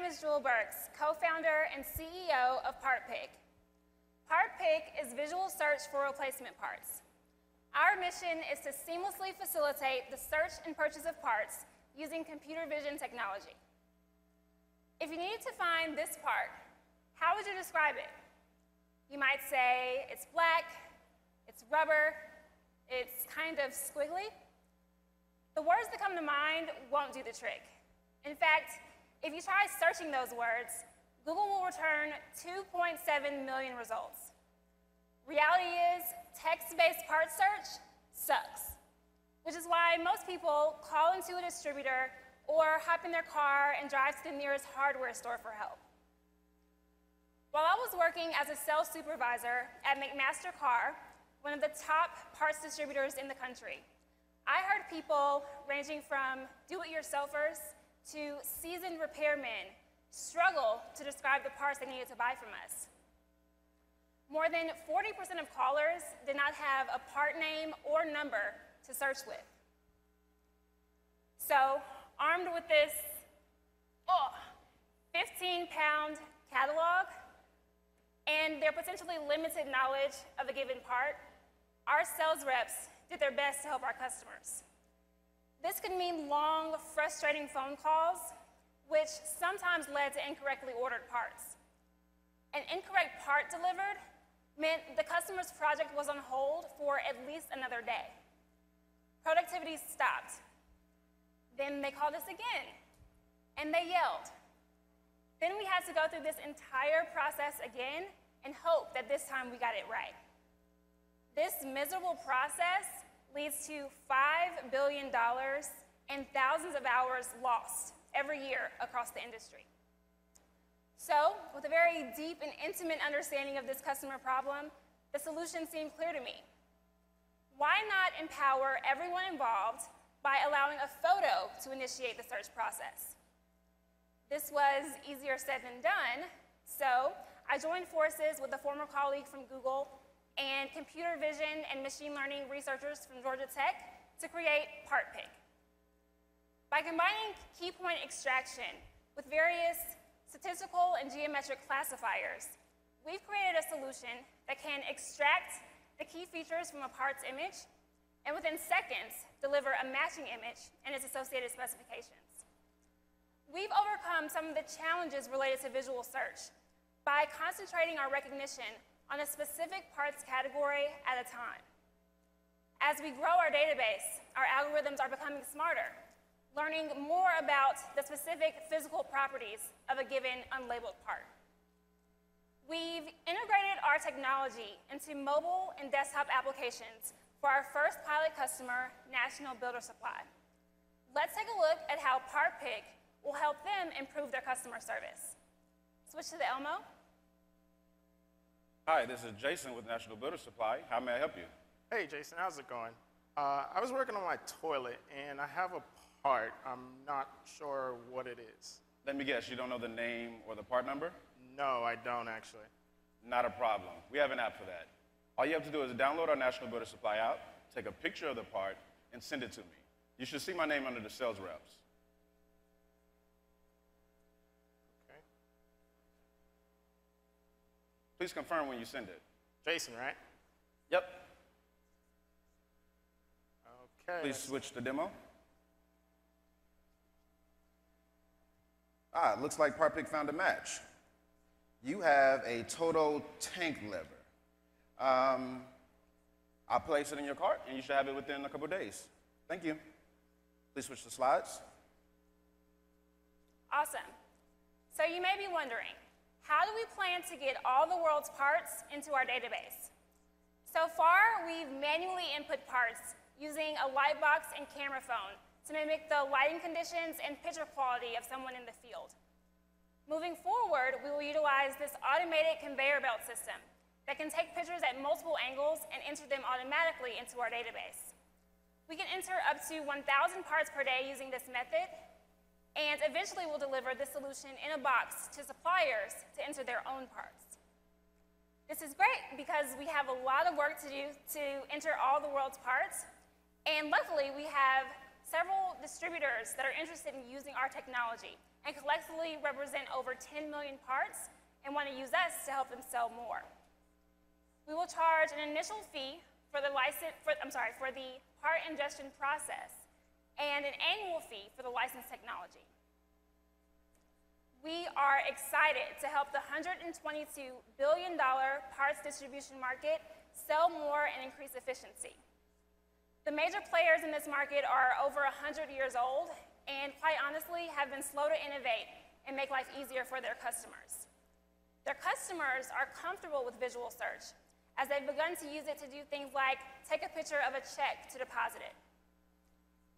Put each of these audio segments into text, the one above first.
name is Jewel Burks, co-founder and CEO of PartPic. PartPic is visual search for replacement parts. Our mission is to seamlessly facilitate the search and purchase of parts using computer vision technology. If you needed to find this part, how would you describe it? You might say it's black, it's rubber, it's kind of squiggly. The words that come to mind won't do the trick. In fact, if you try searching those words, Google will return 2.7 million results. Reality is, text-based part search sucks, which is why most people call into a distributor or hop in their car and drive to the nearest hardware store for help. While I was working as a sales supervisor at McMaster Car, one of the top parts distributors in the country, I heard people ranging from do-it-yourselfers to seasoned repairmen struggle to describe the parts they needed to buy from us. More than 40% of callers did not have a part name or number to search with. So, armed with this 15-pound catalog and their potentially limited knowledge of a given part, our sales reps did their best to help our customers. This could mean long, frustrating phone calls, which sometimes led to incorrectly ordered parts. An incorrect part delivered meant the customer's project was on hold for at least another day. Productivity stopped. Then they called us again, and they yelled. Then we had to go through this entire process again and hope that this time we got it right. This miserable process leads to $5 billion and thousands of hours lost every year across the industry. So, with a very deep and intimate understanding of this customer problem, the solution seemed clear to me. Why not empower everyone involved by allowing a photo to initiate the search process? This was easier said than done, so I joined forces with a former colleague from Google and computer vision and machine learning researchers from Georgia Tech to create PartPic. By combining key point extraction with various statistical and geometric classifiers, we've created a solution that can extract the key features from a part's image and within seconds deliver a matching image and its associated specifications. We've overcome some of the challenges related to visual search by concentrating our recognition on a specific parts category at a time. As we grow our database, our algorithms are becoming smarter, learning more about the specific physical properties of a given unlabeled part. We've integrated our technology into mobile and desktop applications for our first pilot customer, National Builder Supply. Let's take a look at how PartPic will help them improve their customer service. Switch to the Elmo. Hi, this is Jason with National Builder Supply. How may I help you? Hey, Jason, how's it going? I was working on my toilet, and I have a part. I'm not sure what it is. Let me guess, you don't know the name or the part number? No, I don't, actually. Not a problem. We have an app for that. All you have to do is download our National Builder Supply app, take a picture of the part, and send it to me. You should see my name under the sales reps. Okay. Please confirm when you send it. Jason, right? Yep. Okay. Please switch to demo. It looks like PartPic found a match. You have a total tank lever. I'll place it in your cart, and you should have it within a couple of days. Thank you. Please switch to slides. Awesome. So you may be wondering, how do we plan to get all the world's parts into our database? So far, we've manually input parts using a light box and camera phone to mimic the lighting conditions and picture quality of someone in the field. Moving forward, we will utilize this automated conveyor belt system that can take pictures at multiple angles and enter them automatically into our database. We can enter up to 1,000 parts per day using this method, and eventually we'll deliver this solution in a box to suppliers to enter their own parts. This is great because we have a lot of work to do to enter all the world's parts, and luckily we have several distributors that are interested in using our technology and collectively represent over 10 million parts and want to use us to help them sell more. We will charge an initial fee for the part ingestion process and an annual fee for the licensed technology. We are excited to help the $122 billion parts distribution market sell more and increase efficiency. The major players in this market are over 100 years old and, quite honestly, have been slow to innovate and make life easier for their customers. Their customers are comfortable with visual search, as they've begun to use it to do things like take a picture of a check to deposit it.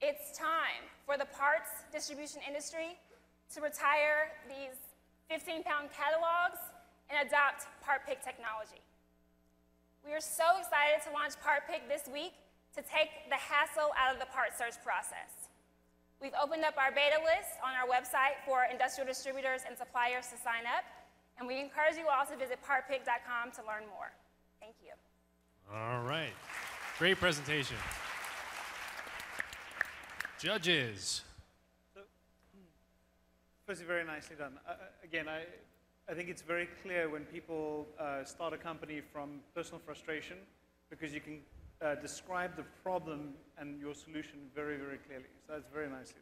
It's time for the parts distribution industry to retire these 15-pound catalogs and adopt PartPic technology. We are so excited to launch PartPic this week to take the hassle out of the part search process. We've opened up our beta list on our website for industrial distributors and suppliers to sign up, and we encourage you all to visit partpic.com to learn more. Thank you. All right. Great presentation. Judges. Firstly, very nicely done. Again, I think it's very clear when people start a company from personal frustration, because you can describe the problem and your solution very, very clearly. So that's very nicely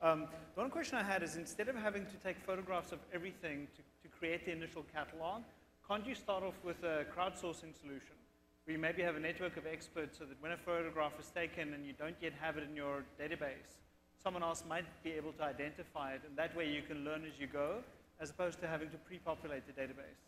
done. The one question I had is, instead of having to take photographs of everything to create the initial catalog, can't you start off with a crowdsourcing solution, where you maybe have a network of experts so that when a photograph is taken and you don't yet have it in your database, someone else might be able to identify it, and that way you can learn as you go, as opposed to having to pre-populate the database?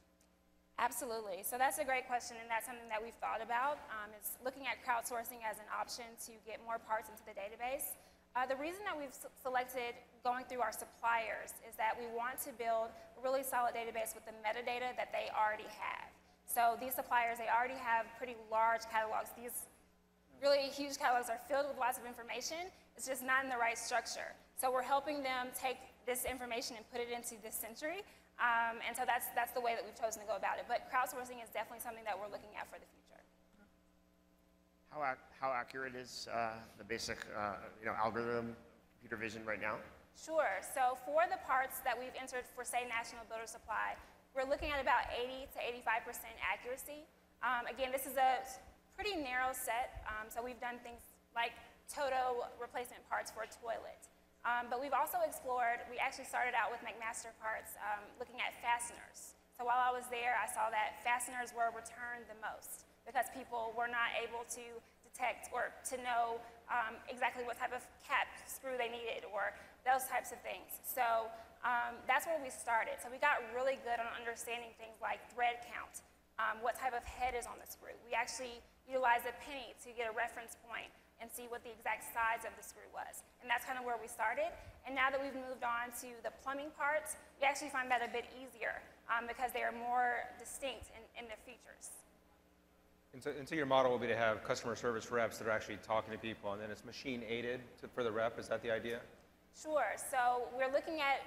Absolutely. So that's a great question, and that's something that we've thought about. It's looking at crowdsourcing as an option to get more parts into the database. The reason that we've selected going through our suppliers is that we want to build a really solid database with the metadata that they already have. So these suppliers, they already have pretty large catalogs. These really huge catalogs are filled with lots of information. It's just not in the right structure. So we're helping them take this information and put it into this century. And so that's the way that we've chosen to go about it. But crowdsourcing is definitely something that we're looking at for the future. How accurate is the basic algorithm, computer vision right now? Sure. So for the parts that we've entered for, say, National Builder Supply, we're looking at about 80 to 85% accuracy. Again, this is a pretty narrow set. So we've done things like Toto replacement parts for a toilet. But we've also explored, we actually started out with McMaster parts looking at fasteners. So while I was there, I saw that fasteners were returned the most because people were not able to detect or to know exactly what type of cap screw they needed or those types of things. So that's where we started. So we got really good on understanding things like thread count, what type of head is on the screw. We actually utilized a penny to get a reference point and see what the exact size of the screw was. And that's kind of where we started. And now that we've moved on to the plumbing parts, we actually find that a bit easier because they are more distinct in their features. And so your model will be to have customer service reps that are actually talking to people, and then it's machine aided for the rep. Is that the idea? Sure. So we're looking at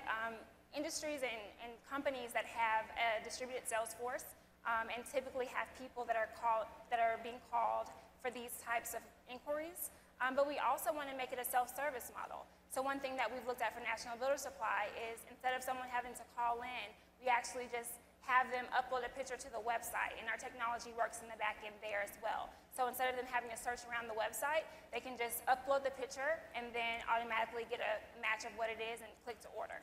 industries and companies that have a distributed sales force and typically have people that are being called for these types of inquiries. But we also want to make it a self-service model. So one thing that we've looked at for National Builder Supply is instead of someone having to call in, we actually just have them upload a picture to the website, and our technology works in the back end there as well. So instead of them having to search around the website, they can just upload the picture and then automatically get a match of what it is and click to order.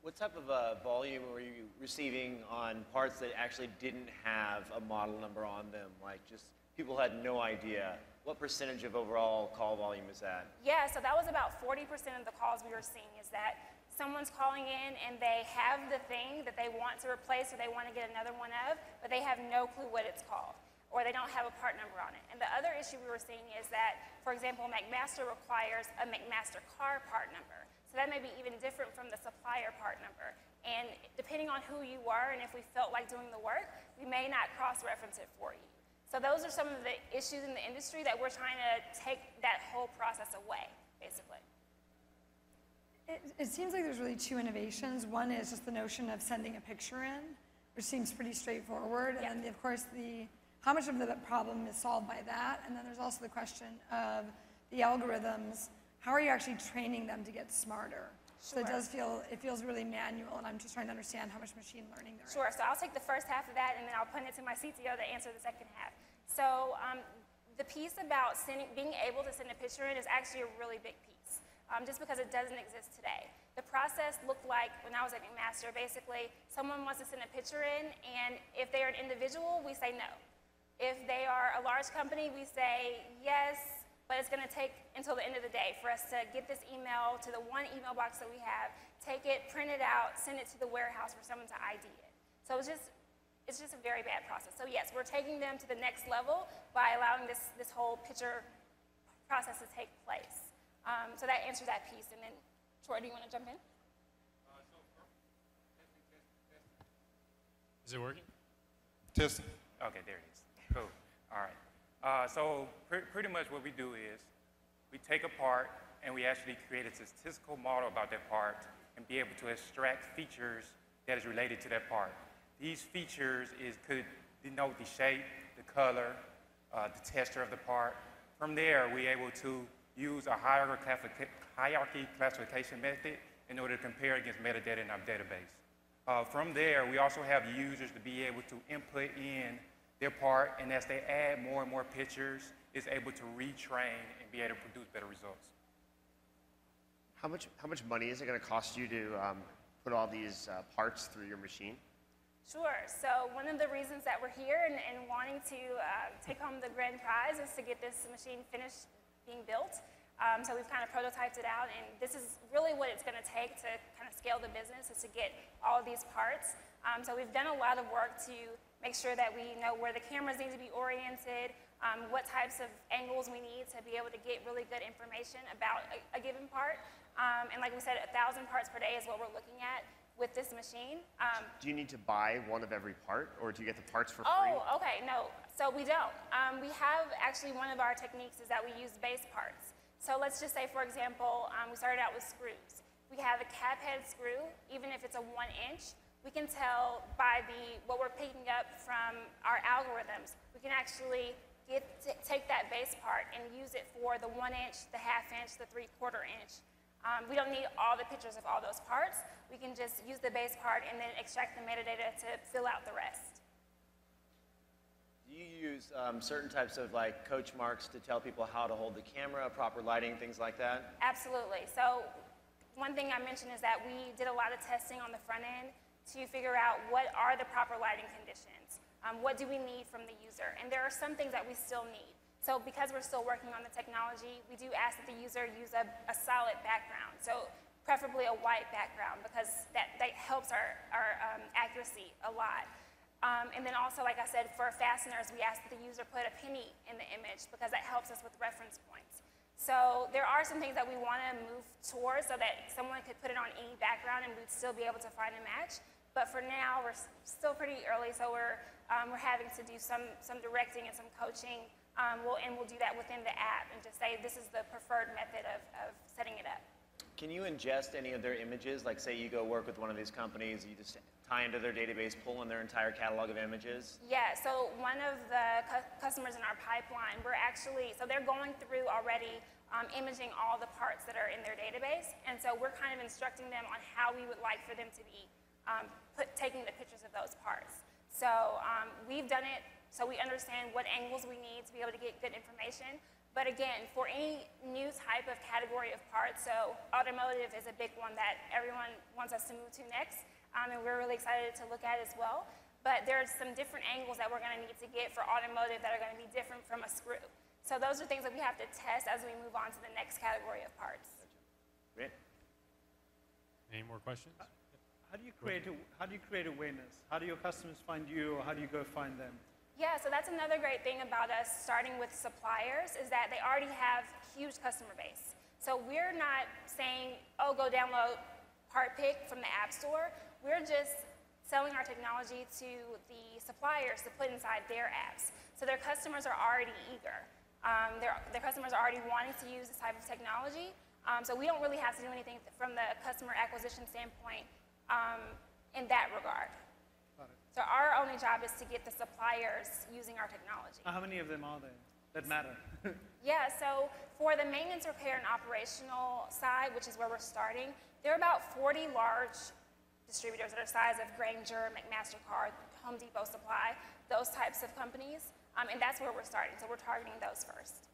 What type of volume were you receiving on parts that actually didn't have a model number on them? Like just people had no idea. What percentage of overall call volume is that? Yeah, so that was about 40% of the calls we were seeing is that someone's calling in and they have the thing that they want to replace or they want to get another one of, but they have no clue what it's called, or they don't have a part number on it. And the other issue we were seeing is that, for example, McMaster requires a McMaster car part number. So that may be even different from the supplier part number. And depending on who you were and if we felt like doing the work, we may not cross-reference it for you. So those are some of the issues in the industry that we're trying to take that whole process away, basically. It seems like there's really two innovations. One is just the notion of sending a picture in, which seems pretty straightforward. And then, of course, the how much of the problem is solved by that? And then there's also the question of the algorithms. How are you actually training them to get smarter? So it feels really manual, and I'm just trying to understand how much machine learning there is. Sure, so I'll take the first half of that, and then I'll put it to my CTO to answer the second half. So the piece about being able to send a picture in is actually a really big piece, just because it doesn't exist today. The process looked like, when I was at McMaster, basically, someone wants to send a picture in, and if they're an individual, we say no. If they are a large company, we say yes, but it's going to take until the end of the day for us to get this email to the one email box that we have, take it, print it out, send it to the warehouse for someone to ID it. So it's just a very bad process. So yes, we're taking them to the next level by allowing this whole picture process to take place. So that answers that piece. And then, Troy, do you want to jump in? Is it working? Testing. Okay, there it is. Cool. All right. So pretty much what we do is we take a part and we actually create a statistical model about that part and be able to extract features that is related to that part. These features could denote the shape, the color, the texture of the part. From there, we're able to use a hierarchy classification method in order to compare against metadata in our database. From there, we also have users to be able to input in their part, and as they add more and more pictures, is able to retrain and be able to produce better results. How much money is it going to cost you to put all these parts through your machine? Sure. So one of the reasons that we're here and wanting to take home the grand prize is to get this machine finished being built. So we've kind of prototyped it out, and this is really what it's going to take to kind of scale the business, is to get all of these parts. So we've done a lot of work to make sure that we know where the cameras need to be oriented, what types of angles we need to be able to get really good information about a given part. And like we said, 1,000 parts per day is what we're looking at with this machine. Do you need to buy one of every part, or do you get the parts for free? Oh, okay, no. So we don't. We have actually, one of our techniques is that we use base parts. So let's just say, for example, we started out with screws. We have a cap head screw, even if it's a 1 inch. We can tell by what we're picking up from our algorithms. We can actually take that base part and use it for the 1 inch, the 1/2 inch, the 3/4 inch. We don't need all the pictures of all those parts. We can just use the base part and then extract the metadata to fill out the rest. Do you use certain types of like coach marks to tell people how to hold the camera, proper lighting, things like that? Absolutely. So one thing I mentioned is that we did a lot of testing on the front end to figure out what are the proper lighting conditions. What do we need from the user? And there are some things that we still need. So because we're still working on the technology, we do ask that the user use a solid background. So preferably a white background, because that helps our accuracy a lot. And then also, like I said, for fasteners, we ask that the user put a penny in the image, because that helps us with reference points. So there are some things that we want to move towards so that someone could put it on any background and we'd still be able to find a match. But for now, we're still pretty early, so we're having to do some directing and some coaching. We'll do that within the app and just say this is the preferred method of setting it up. Can you ingest any of their images? Like say you go work with one of these companies, you just tie into their database, pull in their entire catalog of images? Yeah, so one of the customers in our pipeline, so they're going through already imaging all the parts that are in their database. And so we're kind of instructing them on how we would like for them to be taking the pictures of those parts. So we've done it so we understand what angles we need to be able to get good information. But again, for any new type of category of parts, so automotive is a big one that everyone wants us to move to next, and we're really excited to look at as well. But there's some different angles that we're going to need to get for automotive that are going to be different from a screw. So those are things that we have to test as we move on to the next category of parts. Great. Any more questions? How do you create awareness? How do your customers find you, or how do you go find them? Yeah, so that's another great thing about us starting with suppliers, is that they already have huge customer base. So we're not saying, oh, go download PartPic from the App Store. We're just selling our technology to the suppliers to put inside their apps. So their customers are already eager. Their customers are already wanting to use this type of technology. So we don't really have to do anything from the customer acquisition standpoint in that regard. Got it. So our only job is to get the suppliers using our technology. How many of them are there that matter? Yeah, so for the maintenance, repair, and operational side, which is where we're starting, there are about 40 large distributors that are the size of Grainger, McMaster-Carr, Home Depot Supply, those types of companies, and that's where we're starting. So we're targeting those first.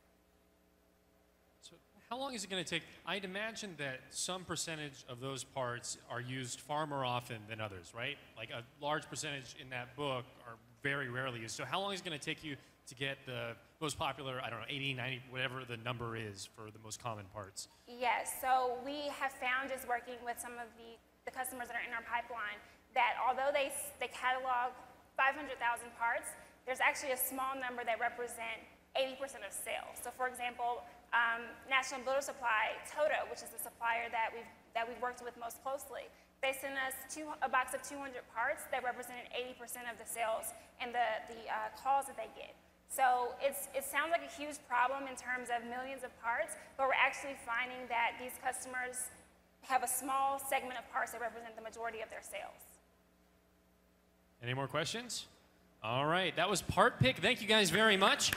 So how long is it going to take? I'd imagine that some percentage of those parts are used far more often than others, right? Like a large percentage in that book are very rarely used. So how long is it going to take you to get the most popular, I don't know, 80, 90, whatever the number is for the most common parts? Yes, so we have found just working with some of the customers that are in our pipeline that although they catalog 500,000 parts, there's actually a small number that represent 80% of sales. So for example, National Builder Supply, Toto, which is the supplier that we've worked with most closely, they sent us a box of 200 parts that represented 80% of the sales and the calls that they get. So it sounds like a huge problem in terms of millions of parts, but we're actually finding that these customers have a small segment of parts that represent the majority of their sales. Any more questions? All right, that was PartPic. Thank you guys very much.